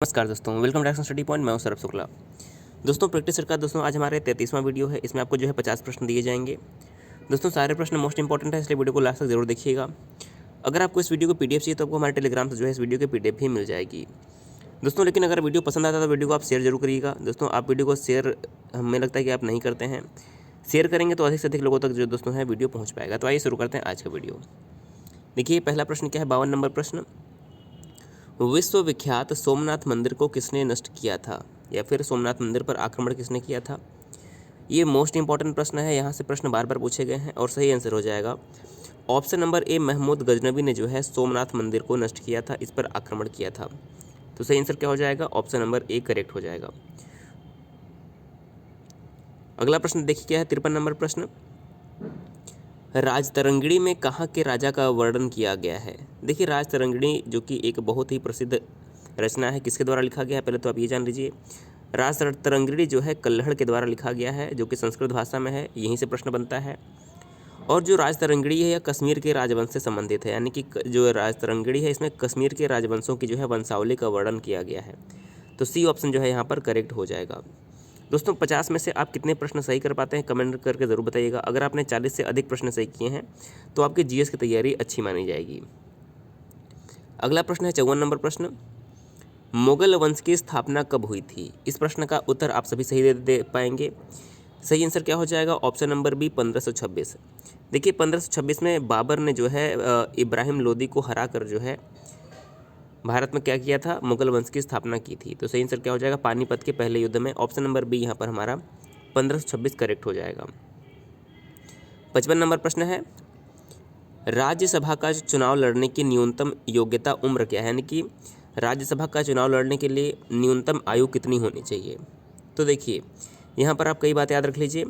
नमस्कार दोस्तों, welcome to Action Study Point. मैं हूं सौरभ शुक्ला। दोस्तों प्रैक्टिस सेट का दोस्तों आज हमारे 33वां वीडियो है। इसमें आपको जो है 50 प्रश्न दिए जाएंगे। दोस्तों सारे प्रश्न मोस्ट इंपॉर्टेंट है, इसलिए वीडियो को लास्ट तक जरूर देखिएगा। अगर आपको इस वीडियो को पीडीएफ चाहिए तो आपको हमारे टेलीग्राम से जो है इस वीडियो की पीडीएफ भी मिल जाएगी दोस्तों। लेकिन अगर वीडियो पसंद आता है तो वीडियो को आप शेयर जरूर करिएगा दोस्तों। आप वीडियो को शेयर, हमें लगता है कि आप नहीं करते हैं। शेयर करेंगे तो अधिक से अधिक लोगों तक जो दोस्तों है वीडियो पहुँच पाएगा। तो आइए शुरू करते हैं आज का वीडियो। देखिए पहला प्रश्न क्या है, 52 नंबर प्रश्न। विश्वविख्यात सोमनाथ मंदिर को किसने नष्ट किया था, या फिर सोमनाथ मंदिर पर आक्रमण किसने किया था। ये मोस्ट इंपॉर्टेंट प्रश्न है। यहाँ से प्रश्न बार बार पूछे गए हैं और सही आंसर हो जाएगा option number A, Mahmud Ghaznavi ने जो है सोमनाथ मंदिर को नष्ट किया था, इस पर आक्रमण किया था। तो सही आंसर क्या हो जाएगा, ऑप्शन नंबर ए करेक्ट हो जाएगा। अगला प्रश्न देखिए क्या है, 53 नंबर प्रश्न। राजतरंगिणी में कहाँ के राजा का वर्णन किया गया है। देखिए राजतरंगिणी जो कि एक बहुत ही प्रसिद्ध रचना है, किसके द्वारा लिखा गया है पहले तो आप ये जान लीजिए। राजतरंगिणी जो है कल्हड़ के द्वारा लिखा गया है, जो कि संस्कृत भाषा में है। यहीं से प्रश्न बनता है। और जो राजतरंगिणी है यह कश्मीर के राजवंश से संबंधित है, यानी कि जो राजतरंगिणी है इसमें कश्मीर के राजवंशों की जो है वंशावली का वर्णन किया गया है। तो सी ऑप्शन जो है यहाँ पर करेक्ट हो जाएगा। दोस्तों 50 में से आप कितने प्रश्न सही कर पाते हैं कमेंट करके ज़रूर बताइएगा। अगर आपने 40 से अधिक प्रश्न सही किए हैं तो आपकी जीएस की तैयारी अच्छी मानी जाएगी। अगला प्रश्न है 54 नंबर प्रश्न। मुगल वंश की स्थापना कब हुई थी। इस प्रश्न का उत्तर आप सभी सही दे पाएंगे। सही आंसर क्या हो जाएगा, ऑप्शन नंबर बी 1526। देखिए 1526 में बाबर ने जो है इब्राहिम लोदी को हरा कर जो है भारत में क्या किया था, मुगल वंश की स्थापना की थी। तो सही आंसर क्या हो जाएगा, पानीपत के पहले युद्ध में। ऑप्शन नंबर बी यहाँ पर हमारा 1526 करेक्ट हो जाएगा। 55 नंबर प्रश्न है, राज्यसभा का चुनाव लड़ने की न्यूनतम योग्यता उम्र क्या है, यानी कि राज्यसभा का चुनाव लड़ने के लिए न्यूनतम आयु कितनी होनी चाहिए। तो देखिए यहाँ पर आप कई बात याद रख लीजिए।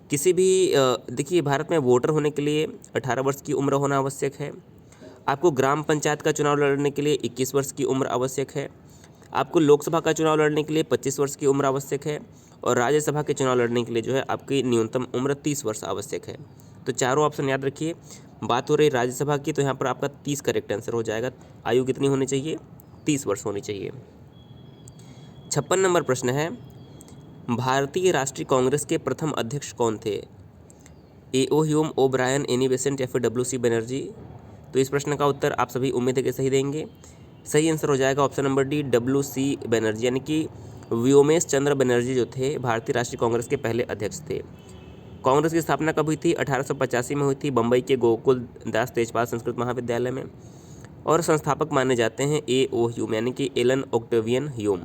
किसी भी देखिए भारत में वोटर होने के लिए 18 वर्ष की उम्र होना आवश्यक है। आपको ग्राम पंचायत का चुनाव लड़ने के लिए 21 वर्ष की उम्र आवश्यक है। आपको लोकसभा का चुनाव लड़ने के लिए 25 वर्ष की उम्र आवश्यक है। और राज्यसभा के चुनाव लड़ने के लिए जो है आपकी न्यूनतम उम्र 30 वर्ष आवश्यक है। तो चारों ऑप्शन याद रखिए। बात हो रही राज्यसभा की, तो यहाँ पर आपका 30 करेक्ट आंसर हो जाएगा। आयु कितनी होनी चाहिए, 30 वर्ष होनी चाहिए। 56 नंबर प्रश्न है, भारतीय राष्ट्रीय कांग्रेस के प्रथम अध्यक्ष कौन थे। A.O.. Hume, O'Brien, Annie Besant या फिर W.C. बनर्जी। तो इस प्रश्न का उत्तर आप सभी उम्मीद है कि सही देंगे। सही आंसर हो जाएगा option number D W.C. Banerjee, यानी कि व्योमेश चंद्र बनर्जी जो थे भारतीय राष्ट्रीय कांग्रेस के पहले अध्यक्ष थे। कांग्रेस की स्थापना कब हुई थी, 1885 में हुई थी, बम्बई के गोकुल दास तेजपाल संस्कृत महाविद्यालय में। और संस्थापक माने जाते हैं A.O. ह्यूम, यानी कि Allan Octavian Hume.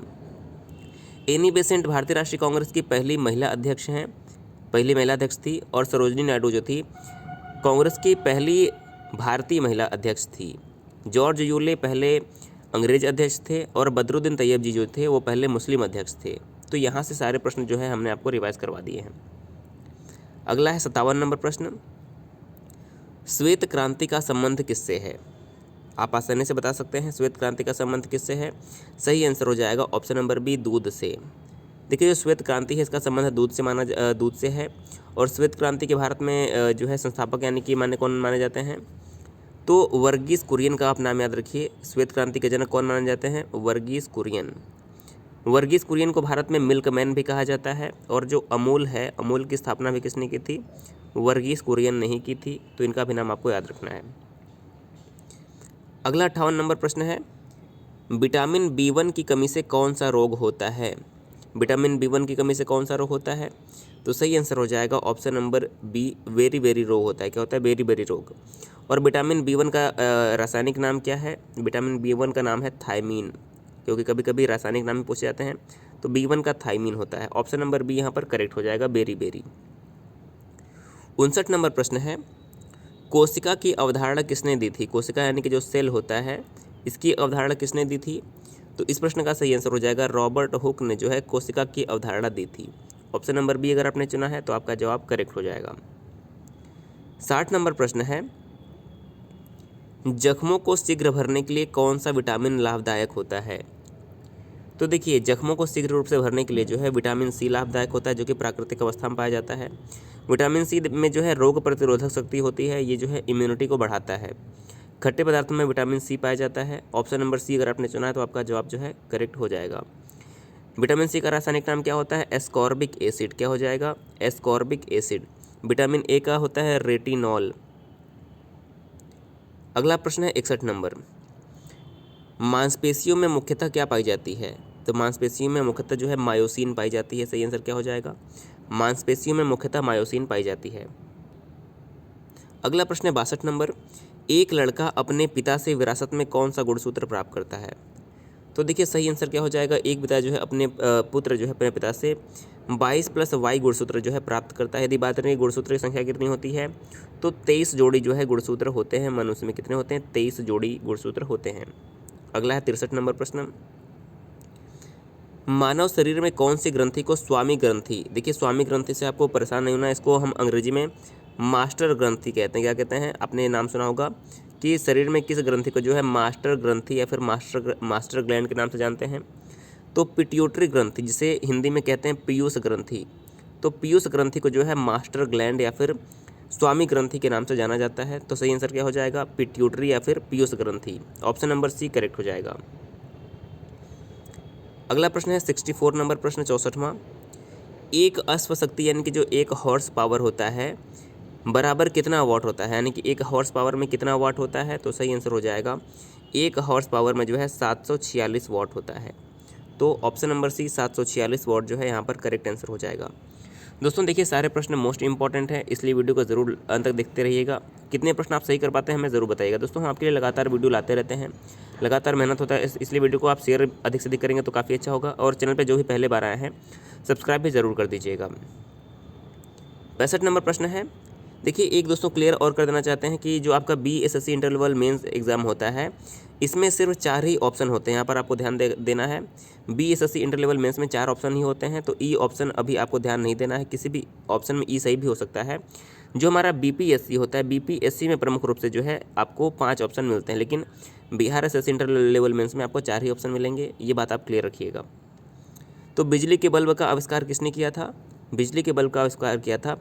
Annie Besant भारतीय राष्ट्रीय कांग्रेस की पहली महिला अध्यक्ष हैं, पहली महिला अध्यक्ष थी। और सरोजनी नायडू जो थी कांग्रेस की पहली भारतीय महिला अध्यक्ष थी। जॉर्ज यूले पहले अंग्रेज अध्यक्ष थे। और बदरुद्दीन तैयब जी जो थे वो पहले मुस्लिम अध्यक्ष थे। तो यहाँ से सारे प्रश्न जो है हमने आपको रिवाइज करवा दिए हैं। अगला है 57 नंबर प्रश्न। श्वेत क्रांति का संबंध किससे है। आप आसानी से बता सकते हैं श्वेत क्रांति का संबंध किससे है। सही आंसर हो जाएगा ऑप्शन नंबर बी दूध से। देखिए जो श्वेत क्रांति है इसका संबंध दूध से है। और श्वेत क्रांति के भारत में जो है संस्थापक यानी कि कौन माने जाते हैं, तो वर्गीस कुरियन का आप नाम याद रखिए। श्वेत क्रांति के जनक कौन माने जाते हैं, वर्गीस कुरियन। वर्गीस कुरियन को भारत में मिल्कमैन भी कहा जाता है। और जो अमूल है, अमूल की स्थापना भी किसने की थी, वर्गीस कुरियन नहीं की थी। तो इनका भी नाम आपको याद रखना है। अगला 58 नंबर प्रश्न है, विटामिन B1 की कमी से कौन सा रोग होता है। विटामिन B1 की कमी से कौन सा रोग होता है। तो सही आंसर हो जाएगा option number be very very रोग होता है। क्या होता है, वेरी वेरी रोग। और विटामिन B1 का रासायनिक नाम क्या है, विटामिन B1 का नाम है थायमीन, क्योंकि कभी कभी रासायनिक नाम भी पूछे जाते हैं। तो B1 का थायमीन होता है। ऑप्शन नंबर बी यहाँ पर करेक्ट हो जाएगा, बेरी बेरी। 59 नंबर प्रश्न है, कोशिका की अवधारणा किसने दी थी। कोशिका यानी कि जो सेल होता है, इसकी अवधारणा किसने दी थी। तो इस प्रश्न का सही आंसर हो जाएगा रॉबर्ट हुक ने जो है कोशिका की अवधारणा दी थी। ऑप्शन नंबर बी अगर आपने चुना है तो आपका जवाब करेक्ट हो जाएगा। 60 नंबर प्रश्न है, जख्मों को शीघ्र भरने के लिए कौन सा विटामिन लाभदायक होता है। तो देखिए जख्मों को शीघ्र रूप से भरने के लिए जो है विटामिन C लाभदायक होता है, जो कि प्राकृतिक अवस्था में पाया जाता है। विटामिन C में जो है रोग प्रतिरोधक शक्ति होती है, ये जो है इम्यूनिटी को बढ़ाता है। खट्टे पदार्थों में विटामिन सी पाया जाता है। ऑप्शन नंबर सी अगर आपने चुना है तो आपका जवाब जो है करेक्ट हो जाएगा। विटामिन सी का रासायनिक नाम क्या होता है? Ascorbic acid. क्या हो जाएगा? Ascorbic acid. विटामिन ए का होता है रेटिनॉल। अगला प्रश्न है 61 नंबर। मांसपेशियों में मुख्यतः क्या पाई जाती है? तो मांसपेशियों में मुख्यतः जो है मायोसिन पाई जाती है। सही आंसर क्या हो जाएगा? मांसपेशियों में मुख्यतः मायोसिन पाई जाती है। अगला प्रश्न है 62 नंबर। एक लड़का अपने पिता से विरासत में कौन सा गुणसूत्र प्राप्त करता है? तो देखिए सही आंसर क्या हो जाएगा? एक पिता जो है अपने पुत्र जो है अपने पिता से 22 + y गुणसूत्र जो है प्राप्त करता है। यदि बात करें गुणसूत्र की संख्या कितनी होती है तो 23 जोड़ी जो है गुणसूत्र होते हैं। मनुष्य में कितने होते हैं? 23 जोड़ी गुणसूत्र होते हैं। अगला है 63 नंबर प्रश्न। मानव शरीर में कौन सी ग्रंथि को स्वामी ग्रंथि, देखिए स्वामी ग्रंथि से आपको परेशान नहीं होना, इसको हम अंग्रेजी में मास्टर ग्रंथि कहते हैं। क्या कहते हैं? आपने नाम सुना होगा कि शरीर में किस ग्रंथि को जो है मास्टर ग्रंथि या फिर मास्टर ग्लैंड के नाम से जानते हैं? तो पिट्यूटरी ग्रंथि, जिसे हिंदी में कहते हैं पीयूष ग्रंथि। तो पीयूष ग्रंथि को जो है मास्टर ग्लैंड या फिर स्वामी ग्रंथि के नाम से जाना जाता है। तो सही आंसर क्या हो जाएगा? पिट्यूटरी या फिर पीयूष ग्रंथि। ऑप्शन नंबर सी करेक्ट हो जाएगा। अगला प्रश्न है 64 नंबर प्रश्न, 64वां। एक अश्वशक्ति यानी कि जो 1 हॉर्स पावर होता है बराबर कितना वाट होता है? यानी कि 1 हॉर्स पावर में कितना वाट होता है? तो सही आंसर हो जाएगा 1 हॉर्स पावर में जो है 746 वाट होता है। तो ऑप्शन नंबर सी 746 वाट जो है यहाँ पर करेक्ट आंसर हो जाएगा। दोस्तों देखिए सारे प्रश्न मोस्ट इंपॉर्टेंट है, इसलिए वीडियो को ज़रूर अंत तक देखते रहिएगा। कितने प्रश्न आप सही कर पाते हैं हमें ज़रूर बताइएगा। दोस्तों हम आपके लिए लगातार वीडियो लाते रहते हैं, लगातार मेहनत होता है, इसलिए वीडियो को आप शेयर अधिक से अधिक करेंगे तो काफ़ी अच्छा होगा। और चैनल पर जो भी पहले बार आए हैं सब्सक्राइब भी ज़रूर कर दीजिएगा। 65 नंबर प्रश्न है। देखिए एक दोस्तों क्लियर और कर देना चाहते हैं कि जो आपका BSSC inter level mains exam होता है इसमें सिर्फ 4 ही ऑप्शन होते हैं। यहाँ पर आपको ध्यान देना है। BSSC इंटर लेवल मेंस में 4 ऑप्शन ही होते हैं, तो ई ऑप्शन अभी आपको ध्यान नहीं देना है। किसी भी ऑप्शन में ई सही भी हो सकता है। जो हमारा BPSC होता है, BPSC में प्रमुख रूप से जो है आपको 5 ऑप्शन मिलते हैं, लेकिन Bihar SSC inter level mains में आपको 4 ही ऑप्शन मिलेंगे। ये बात आप क्लियर रखिएगा। तो बिजली के बल्ब का आविष्कार किसने किया था? बिजली के बल्ब का आविष्कार किया था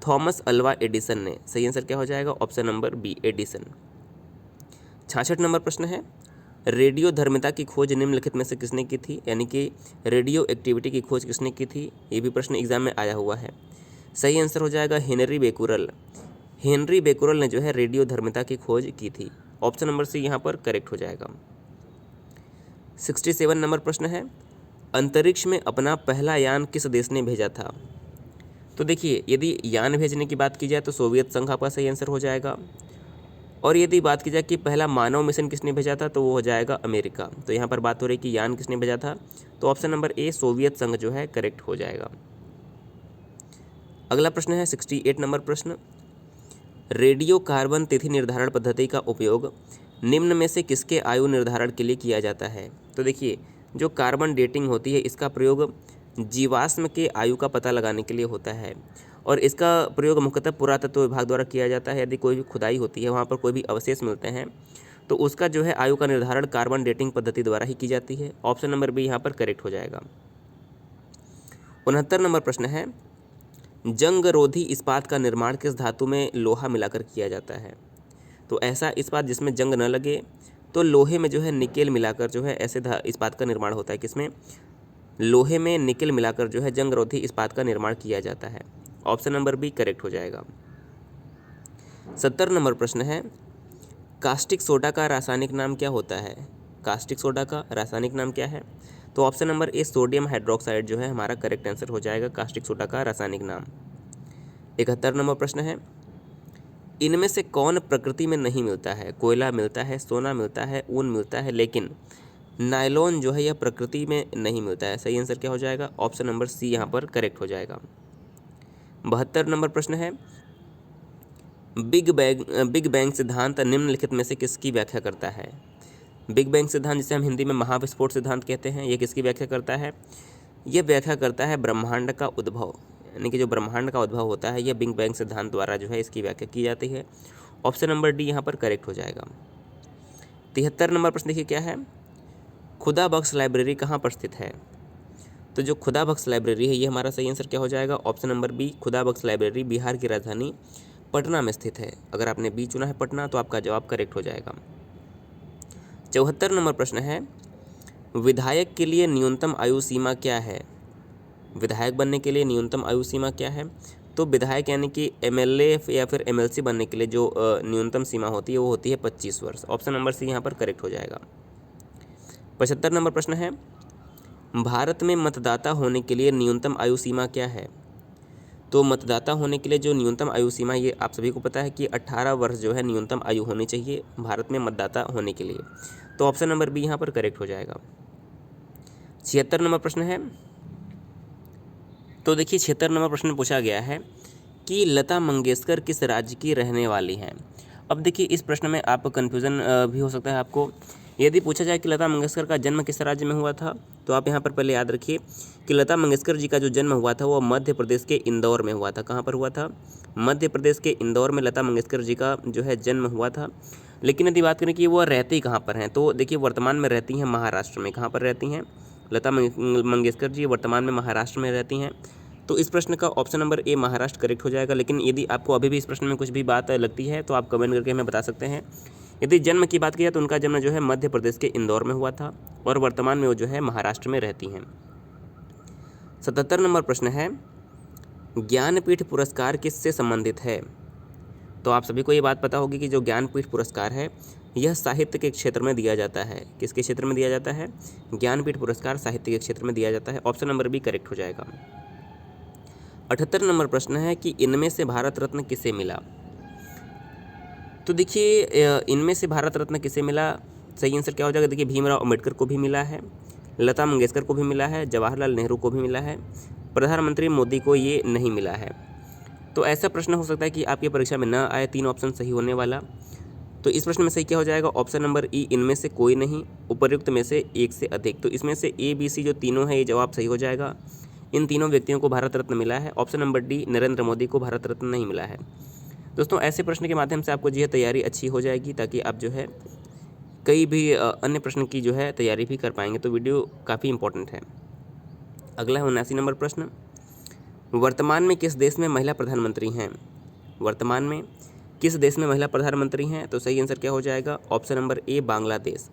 थॉमस अल्वा एडिसन ने। सही आंसर क्या हो जाएगा? Option number B Edison. 66 नंबर प्रश्न है। रेडियो धर्मिता की खोज निम्नलिखित में से किसने की थी? यानी कि रेडियो एक्टिविटी की खोज किसने की थी? ये भी प्रश्न एग्जाम में आया हुआ है। सही आंसर हो जाएगा हेनरी बेकुरल। हेनरी बेकुरल ने जो है रेडियो धर्मिता की खोज की थी। ऑप्शन नंबर सी यहाँ पर करेक्ट हो जाएगा। 67 नंबर प्रश्न है। अंतरिक्ष में अपना पहला यान किस देश ने भेजा था? तो देखिए यदि यान भेजने की बात की जाए तो सोवियत संघ आपका सही आंसर हो जाएगा। और यदि बात की जाए कि पहला मानव मिशन किसने भेजा था तो वो हो जाएगा अमेरिका। तो यहाँ पर बात हो रही है कि यान किसने भेजा था, तो ऑप्शन नंबर ए सोवियत संघ जो है करेक्ट हो जाएगा। अगला प्रश्न है 68 नंबर प्रश्न। रेडियो कार्बन तिथि निर्धारण पद्धति का उपयोग निम्न में से किसके आयु निर्धारण के लिए किया जाता है? तो देखिए जो कार्बन डेटिंग होती है इसका प्रयोग जीवाश्म के आयु का पता लगाने के लिए होता है, और इसका प्रयोग मुख्यतः पुरातत्व विभाग द्वारा किया जाता है। यदि कोई भी खुदाई होती है, वहाँ पर कोई भी अवशेष मिलते हैं, तो उसका जो है आयु का निर्धारण कार्बन डेटिंग पद्धति द्वारा ही की जाती है। ऑप्शन नंबर बी यहाँ पर करेक्ट हो जाएगा। 69 नंबर प्रश्न है। जंगरोधी इस्पात का निर्माण किस धातु में लोहा मिलाकर किया जाता है? तो ऐसा इस्पात जिसमें जंग न लगे, तो लोहे में जो है निकेल मिलाकर जो है ऐसे इस्पात का निर्माण होता है। किसमें? लोहे में निकेल मिलाकर जो है जंगरोधी इस्पात का निर्माण किया जाता है। ऑप्शन नंबर बी करेक्ट हो जाएगा। 70 नंबर प्रश्न है। कास्टिक सोडा का रासायनिक नाम क्या होता है? कास्टिक सोडा का रासायनिक नाम क्या है? तो ऑप्शन नंबर ए सोडियम हाइड्रोक्साइड जो है हमारा करेक्ट आंसर हो जाएगा कास्टिक सोडा का रासायनिक नाम। 71 नंबर प्रश्न है। इनमें से कौन प्रकृति में नहीं मिलता है? कोयला मिलता है, सोना मिलता है, ऊन मिलता है, लेकिन नायलॉन जो है यह प्रकृति में नहीं मिलता है। सही आंसर क्या हो जाएगा? ऑप्शन नंबर सी यहाँ पर करेक्ट हो जाएगा। 72 नंबर प्रश्न है। बिग बैंग सिद्धांत निम्नलिखित में से किसकी व्याख्या करता है? बिग बैंग सिद्धांत जिसे हम हिंदी में महाविस्फोट सिद्धांत कहते हैं, यह किसकी व्याख्या करता है? यह व्याख्या करता है ब्रह्मांड का उद्भव, यानी कि जो ब्रह्मांड का उद्भव होता है यह बिग बैंग सिद्धांत द्वारा जो है इसकी व्याख्या की जाती है। ऑप्शन नंबर डी यहाँ पर करेक्ट हो जाएगा। 73 नंबर प्रश्न देखिए क्या है। खुदा बख्श लाइब्रेरी कहाँ पर स्थित है? तो जो खुदा बख्श लाइब्रेरी है ये हमारा सही आंसर क्या हो जाएगा? ऑप्शन नंबर बी खुदा बख्श लाइब्रेरी बिहार की राजधानी पटना में स्थित है। अगर आपने बी चुना है पटना तो आपका जवाब करेक्ट हो जाएगा। 74 नंबर प्रश्न है, विधायक के लिए न्यूनतम आयु सीमा क्या है? विधायक बनने के लिए न्यूनतम आयु सीमा क्या है? तो विधायक यानी कि एमएलए या फिर एमएलसी बनने के लिए जो न्यूनतम सीमा होती है वो होती है 25 वर्ष। ऑप्शन नंबर सी यहाँ पर करेक्ट हो जाएगा। 75 नंबर प्रश्न है, भारत में मतदाता होने के लिए न्यूनतम आयु सीमा क्या है? तो मतदाता होने के लिए जो न्यूनतम आयु सीमा, ये आप सभी को पता है कि 18 वर्ष जो है न्यूनतम आयु होनी चाहिए भारत में मतदाता होने के लिए। तो ऑप्शन नंबर बी यहाँ पर करेक्ट हो जाएगा। 76 नंबर प्रश्न है, तो देखिए 76 नंबर प्रश्न पूछा गया है कि लता मंगेशकर किस राज्य की रहने वाली हैं? अब देखिए इस प्रश्न में आप कन्फ्यूज़न भी हो सकता है आपको। यदि पूछा जाए कि लता मंगेशकर का जन्म किस राज्य में हुआ था, तो आप यहाँ पर पहले याद रखिए कि लता मंगेशकर जी का जो जन्म हुआ था वो मध्य प्रदेश के इंदौर में हुआ था। कहाँ पर हुआ था? मध्य प्रदेश के इंदौर में लता मंगेशकर जी का जो है जन्म हुआ था। लेकिन यदि बात करें कि वो रहती कहाँ पर हैं, तो देखिए वर्तमान में रहती हैं महाराष्ट्र में। कहाँ पर रहती हैं लता मंगेशकर जी? वर्तमान में महाराष्ट्र में रहती हैं। तो इस प्रश्न का ऑप्शन नंबर ए महाराष्ट्र करेक्ट हो जाएगा। लेकिन यदि आपको अभी भी इस प्रश्न में कुछ भी बात लगती है तो आप कमेंट करके हमें बता सकते हैं। यदि जन्म की बात की जाए तो उनका जन्म जो है मध्य प्रदेश के इंदौर में हुआ था और वर्तमान में वो जो है महाराष्ट्र में रहती हैं। 77 नंबर प्रश्न है, ज्ञानपीठ पुरस्कार किससे संबंधित है? तो आप सभी को ये बात पता होगी कि जो ज्ञानपीठ पुरस्कार है यह साहित्य के क्षेत्र में दिया जाता है। किसके क्षेत्र में दिया जाता है? ज्ञानपीठ पुरस्कार साहित्य के क्षेत्र में दिया जाता है। ऑप्शन नंबर बी करेक्ट हो जाएगा। 78 नंबर प्रश्न है कि इनमें से भारत रत्न किसे मिला? तो देखिए इनमें से भारत रत्न किसे मिला, सही आंसर क्या हो जाएगा? देखिए भीमराव अम्बेडकर को भी मिला है, लता मंगेशकर को भी मिला है, जवाहरलाल नेहरू को भी मिला है, प्रधानमंत्री मोदी को ये नहीं मिला है। तो ऐसा प्रश्न हो सकता है कि आपकी परीक्षा में न आए, 3 ऑप्शन सही होने वाला। तो इस प्रश्न में सही क्या हो जाएगा? ऑप्शन नंबर ई, इनमें से कोई नहीं, उपर्युक्त में से एक से अधिक। तो इसमें से ए बी सी जो तीनों है ये जवाब सही हो जाएगा। इन तीनों व्यक्तियों को भारत रत्न मिला है। Option number D, Narendra Modi को भारत रत्न नहीं मिला है। दोस्तों ऐसे प्रश्न के माध्यम से आपको जो है तैयारी अच्छी हो जाएगी, ताकि आप जो है कई भी अन्य प्रश्न की जो है तैयारी भी कर पाएंगे। तो वीडियो काफ़ी इंपॉर्टेंट है। अगला है 79 नंबर प्रश्न, वर्तमान में किस देश में महिला प्रधानमंत्री हैं? वर्तमान में किस देश में महिला प्रधानमंत्री हैं? तो सही आंसर क्या हो जाएगा? ऑप्शन नंबर ए, बांग्लादेश।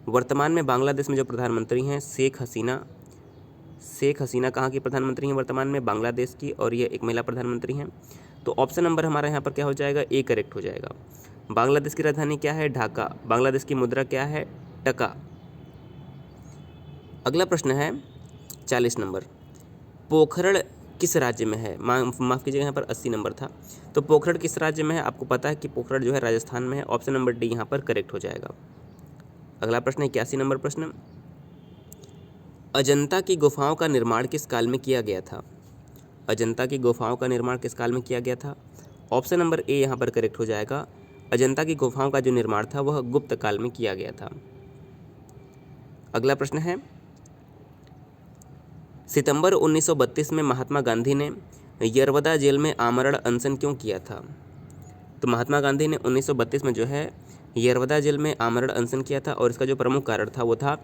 वर्तमान में बांग्लादेश में जो प्रधानमंत्री हैं शेख हसीना। शेख हसीना कहाँ की प्रधानमंत्री हैं? वर्तमान में बांग्लादेश की, और ये एक महिला प्रधानमंत्री हैं। तो ऑप्शन नंबर हमारा यहाँ पर क्या हो जाएगा? ए करेक्ट हो जाएगा। बांग्लादेश की राजधानी क्या है? ढाका। बांग्लादेश की मुद्रा क्या है? टका। अगला प्रश्न है 40 नंबर, पोखरण किस राज्य में है? माफ़ कीजिएगा, यहाँ पर 80 नंबर था। तो पोखरण किस राज्य में है? आपको पता है कि पोखरण जो है राजस्थान में है। ऑप्शन नंबर डी यहाँ पर करेक्ट हो जाएगा। अगला प्रश्न है 81 नंबर प्रश्न, अजंता की गुफाओं का निर्माण किस काल में किया गया था? अजंता की गुफाओं का निर्माण किस काल में किया गया था? ऑप्शन नंबर ए यहाँ पर करेक्ट हो जाएगा। अजंता की गुफाओं का जो निर्माण था वह गुप्त काल में किया गया था। अगला प्रश्न है, सितंबर 1932 में महात्मा गांधी ने यरवदा जेल में आमरण अनशन क्यों किया था? तो महात्मा गांधी ने 1932 में जो है यरवदा जेल में आमरण अनशन किया था, और इसका जो प्रमुख कारण था वो था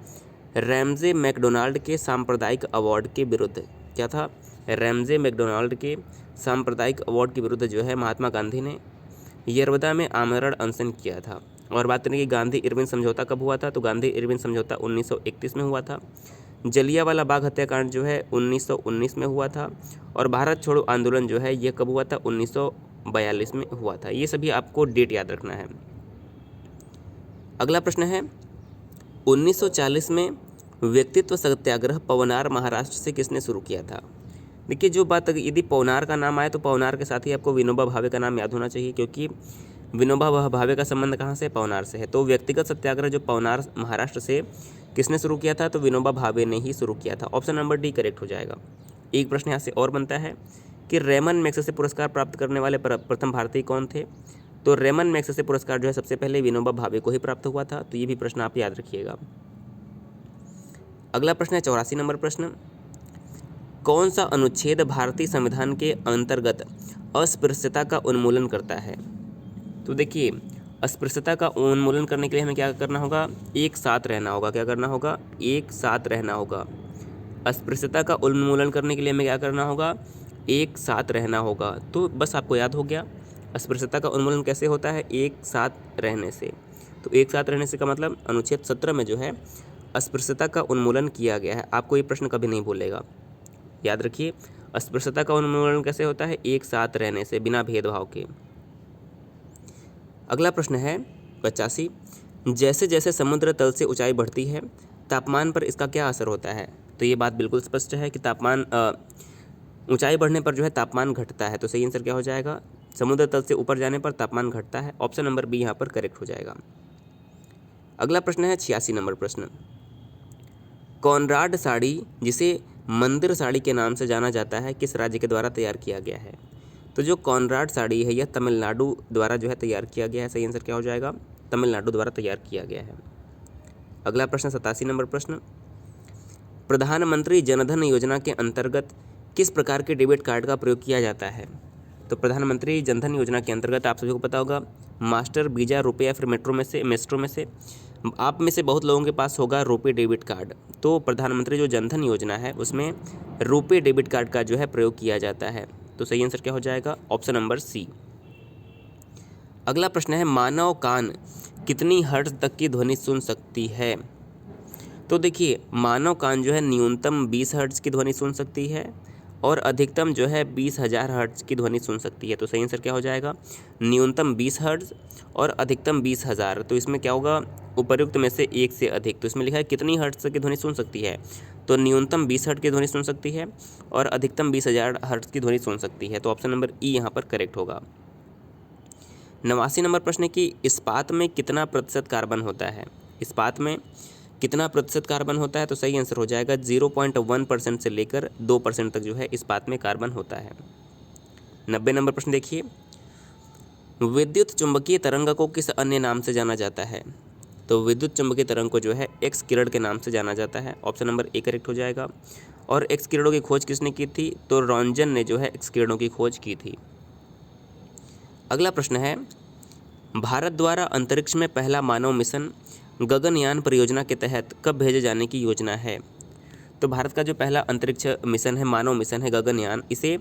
रैमजे मैकडोनाल्ड के सांप्रदायिक अवार्ड के विरुद्ध। क्या था? रैमजे मैकडोनाल्ड के सांप्रदायिक अवार्ड के विरुद्ध जो है महात्मा गांधी ने यरवदा में आमरण अनशन किया था। और बात करें कि गांधी इरविन समझौता कब हुआ था? तो गांधी इरविन समझौता 1931 में हुआ था। जलियांवाला बाग हत्याकांड जो है 1919 में हुआ था। और भारत छोड़ो आंदोलन जो है यह कब हुआ था? 1942 में हुआ था। ये सभी आपको डेट याद रखना है। अगला प्रश्न है, 1940 में व्यक्तित्व सत्याग्रह पवनार महाराष्ट्र से किसने शुरू किया था? देखिए जो बात, यदि पवनार का नाम आए तो पवनार के साथ ही आपको विनोबा भावे का नाम याद होना चाहिए, क्योंकि विनोबा भावे का संबंध कहाँ से? पवनार से है। तो व्यक्तिगत सत्याग्रह जो पवनार महाराष्ट्र से किसने शुरू किया था? तो विनोबा भावे ने ही शुरू किया था। ऑप्शन नंबर डी करेक्ट हो जाएगा। एक प्रश्न यहाँ से और बनता है कि रेमन मैग्सेसे पुरस्कार प्राप्त करने वाले प्रथम भारतीय कौन थे? तो रेमन मैग्सेसे पुरस्कार जो है सबसे पहले विनोबा भावे को ही प्राप्त हुआ था। तो ये भी प्रश्न आप याद रखिएगा। अगला प्रश्न है 84 नंबर प्रश्न, कौन सा अनुच्छेद भारतीय संविधान के अंतर्गत अस्पृश्यता का उन्मूलन करता है? तो देखिए अस्पृश्यता का उन्मूलन करने के लिए हमें क्या करना होगा? एक साथ रहना होगा। क्या करना होगा? एक साथ रहना होगा। अस्पृश्यता का उन्मूलन करने के लिए हमें क्या करना होगा? एक साथ रहना होगा। तो बस आपको याद हो गया, अस्पृश्यता का उन्मूलन कैसे होता है? एक साथ रहने से। तो एक साथ रहने से का मतलब अनुच्छेद 17 में जो है अस्पृश्यता का उन्मूलन किया गया है। आपको ये प्रश्न कभी नहीं भूलेगा, याद रखिए। अस्पृश्यता का उन्मूलन कैसे होता है? एक साथ रहने से, बिना भेदभाव के। अगला प्रश्न है 85, जैसे जैसे समुद्र तल से ऊंचाई बढ़ती है तापमान पर इसका क्या असर होता है? तो ये बात बिल्कुल स्पष्ट है कि तापमान ऊंचाई बढ़ने पर जो है तापमान घटता है। तो सही आंसर क्या हो जाएगा? समुद्र तल से ऊपर जाने पर तापमान घटता है। ऑप्शन नंबर बी यहाँ पर करेक्ट हो जाएगा। अगला प्रश्न है 86 नंबर प्रश्न, कॉनराड साड़ी जिसे मंदिर साड़ी के नाम से जाना जाता है किस राज्य के द्वारा तैयार किया गया है? तो जो कॉनराड साड़ी है यह तमिलनाडु द्वारा जो है तैयार किया गया है। सही आंसर क्या हो जाएगा? तमिलनाडु द्वारा तैयार किया गया है। अगला प्रश्न 87 नंबर प्रश्न, प्रधानमंत्री जनधन योजना के अंतर्गत किस प्रकार के डेबिट कार्ड का प्रयोग किया जाता है? तो प्रधानमंत्री जनधन योजना के अंतर्गत आप सभी को पता होगा मास्टर, वीजा, रुपए या फिर मेट्रो में से आप में से बहुत लोगों के पास होगा रुपए डेबिट कार्ड। तो प्रधानमंत्री जो जनधन योजना है उसमें रुपए डेबिट कार्ड का जो है प्रयोग किया जाता है। तो सही आंसर क्या हो जाएगा? Option number C. अगला प्रश्न है मानव कान कितनी हर्ट्ज तक की ध्वनि सुन सकती है? तो देखिए मानव कान जो है न्यूनतम 20 हर्ट्ज की ध्वनि सुन सकती है और अधिकतम जो है 20,000 हर्ट्ज की ध्वनि सुन सकती है। तो सही आंसर क्या हो जाएगा? न्यूनतम 20 हर्ट्ज और अधिकतम 20,000। तो इसमें क्या होगा? उपर्युक्त में से एक से अधिक। तो इसमें लिखा है कितनी हर्ट्ज तक की ध्वनि सुन सकती है? तो न्यूनतम 20 हर्ट्ज की ध्वनि सुन सकती है और अधिकतम 20,000 हर्ट्ज की ध्वनि सुन सकती है। तो ऑप्शन नंबर ई यहाँ पर करेक्ट होगा। 89 नंबर प्रश्न है कि इस्पात में कितना प्रतिशत कार्बन होता है? इस्पात में कितना प्रतिशत कार्बन होता है? तो सही आंसर हो जाएगा 0.1% से लेकर 2% तक जो है इस्पात में कार्बन होता है। 90 नंबर प्रश्न देखिए, विद्युत चुंबकीय तरंग को किस अन्य नाम से जाना जाता है? तो विद्युत चुंबकीय तरंग को जो है एक्स किरण के नाम से जाना जाता है। ऑप्शन नंबर ए करेक्ट हो जाएगा। और एक्स किरणों की खोज किसने की थी? तो रॉन्जन ने जो है एक्स किरणों की खोज की थी। अगला प्रश्न है, भारत द्वारा अंतरिक्ष में पहला मानव मिशन गगनयान परियोजना के तहत कब भेजे जाने की योजना है? तो भारत का जो पहला अंतरिक्ष मिशन है, मानव मिशन है गगनयान, इसे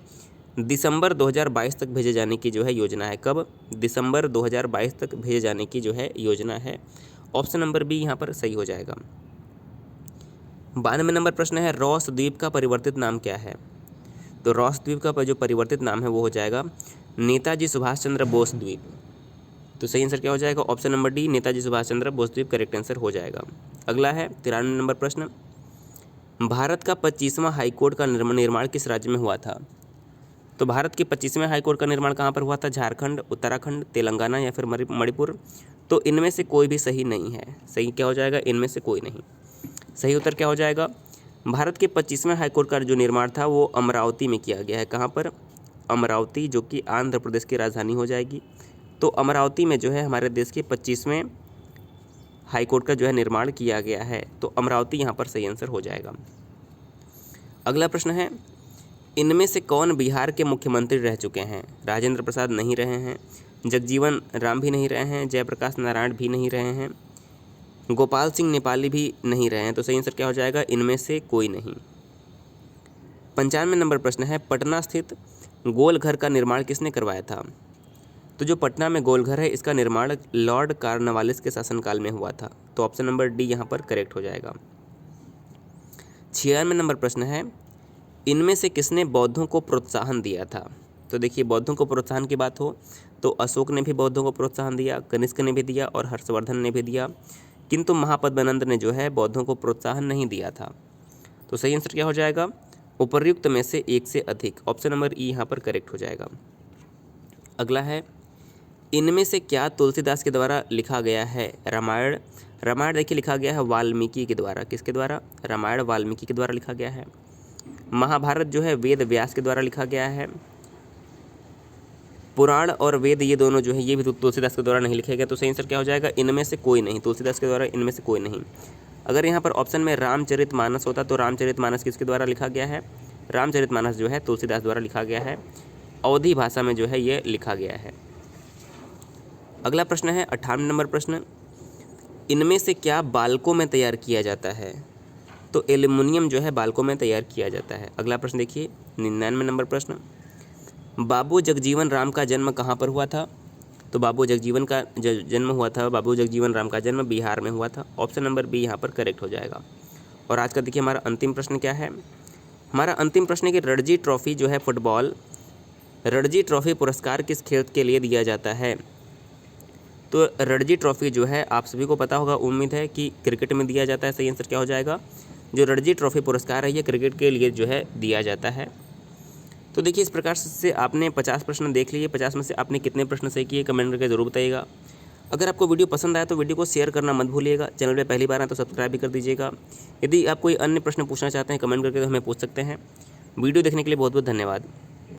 दिसंबर 2022 तक भेजे जाने की जो है योजना है। कब? दिसंबर 2022 तक भेजे जाने की जो है योजना है। ऑप्शन नंबर बी यहाँ पर सही हो जाएगा। 92 नंबर प्रश्न है, रॉस द्वीप का परिवर्तित नाम क्या है? तो रॉस द्वीप का जो परिवर्तित नाम है वो हो जाएगा नेताजी सुभाष चंद्र बोस द्वीप। तो सही आंसर क्या हो जाएगा? Option number D, Netaji Subhash Chandra Bose द्वीप करेक्ट आंसर हो जाएगा। अगला है 93 नंबर प्रश्न, भारत का 25वां हाईकोर्ट का निर्माण किस राज्य में हुआ था? तो भारत के 25वें हाईकोर्ट का निर्माण कहाँ पर हुआ था? झारखंड, उत्तराखंड, तेलंगाना या फिर मणिपुर? तो इनमें से कोई भी सही नहीं है। सही क्या हो जाएगा? इनमें से कोई नहीं। सही उत्तर क्या हो जाएगा? भारत के 25वें हाईकोर्ट का जो निर्माण था वो अमरावती में किया गया है। कहाँ पर? अमरावती, जो कि आंध्र प्रदेश की राजधानी हो जाएगी। तो अमरावती में जो है हमारे देश के 25वें हाईकोर्ट का जो है निर्माण किया गया है। तो अमरावती यहाँ पर सही आंसर हो जाएगा। अगला प्रश्न है, इनमें से कौन बिहार के मुख्यमंत्री रह चुके हैं? राजेंद्र प्रसाद नहीं रहे हैं, जगजीवन राम भी नहीं रहे हैं, जयप्रकाश नारायण भी नहीं रहे हैं, गोपाल सिंह नेपाली भी नहीं रहे हैं। तो सही आंसर क्या हो जाएगा? इनमें से कोई नहीं। 95 नंबर प्रश्न है, पटना स्थित गोलघर का निर्माण किसने करवाया था? तो जो पटना में गोलघर है इसका निर्माण लॉर्ड कॉर्नवालिस के शासनकाल में हुआ था। तो ऑप्शन नंबर डी यहाँ पर करेक्ट हो जाएगा। 96 नंबर प्रश्न है, इनमें से किसने बौद्धों को प्रोत्साहन दिया था? तो देखिए बौद्धों को प्रोत्साहन की बात हो तो अशोक ने भी बौद्धों को प्रोत्साहन दिया, कनिष्क ने भी दिया और हर्षवर्धन ने भी दिया, किंतु महापद्मनंद ने जो है बौद्धों को प्रोत्साहन नहीं दिया था। तो सही आंसर क्या हो जाएगा? उपर्युक्त में से एक से अधिक। ऑप्शन नंबर ई यहाँ पर करेक्ट हो जाएगा। अगला है, इनमें से क्या तुलसीदास के द्वारा लिखा गया है? रामायण। रामायण देखिए लिखा गया है वाल्मीकि के द्वारा। किसके द्वारा? रामायण वाल्मीकि के द्वारा लिखा गया है। महाभारत जो है वेद व्यास के द्वारा लिखा गया है। पुराण और वेद ये दोनों जो है ये भी तुलसीदास के द्वारा नहीं लिखे गए। तो सही आंसर क्या हो जाएगा? इनमें से कोई नहीं। तुलसीदास के द्वारा इनमें से कोई नहीं। अगर यहाँ पर ऑप्शन में रामचरितमानस होता तो रामचरितमानस किसके द्वारा लिखा गया है? रामचरितमानस जो है तुलसीदास द्वारा लिखा गया है। अवधी भाषा में जो है ये लिखा गया है। अगला प्रश्न है 58 नंबर प्रश्न, इनमें से क्या बालकों में तैयार किया जाता है? तो एल्युमिनियम जो है बालकों में तैयार किया जाता है। अगला प्रश्न देखिए 99 नंबर प्रश्न, बाबू जगजीवन राम का जन्म कहाँ पर हुआ था? तो बाबू जगजीवन का जन्म हुआ था, बाबू जगजीवन राम का जन्म बिहार में हुआ था। ऑप्शन नंबर बी यहाँ पर करेक्ट हो जाएगा। और आज का देखिए हमारा अंतिम प्रश्न क्या है। हमारा अंतिम प्रश्न है कि रणजी ट्रॉफी जो है फुटबॉल, रणजी ट्रॉफी पुरस्कार किस खेल के लिए दिया जाता है? तो रणजी ट्रॉफी जो है आप सभी को पता होगा, उम्मीद है कि क्रिकेट में दिया जाता है। सही आंसर क्या हो जाएगा? जो रणजी ट्रॉफी पुरस्कार है ये क्रिकेट के लिए जो है दिया जाता है। तो देखिए इस प्रकार से आपने 50 प्रश्न देख लिए। 50 में से आपने कितने प्रश्न सही किए कमेंट करके ज़रूर बताइएगा। अगर आपको वीडियो पसंद आया तो वीडियो को शेयर करना मत भूलिएगा। चैनल पे पहली बार आए तो सब्सक्राइब भी कर दीजिएगा। यदि आप कोई अन्य प्रश्न पूछना चाहते हैं कमेंट करके तो हमें पूछ सकते हैं। वीडियो देखने के लिए बहुत बहुत धन्यवाद।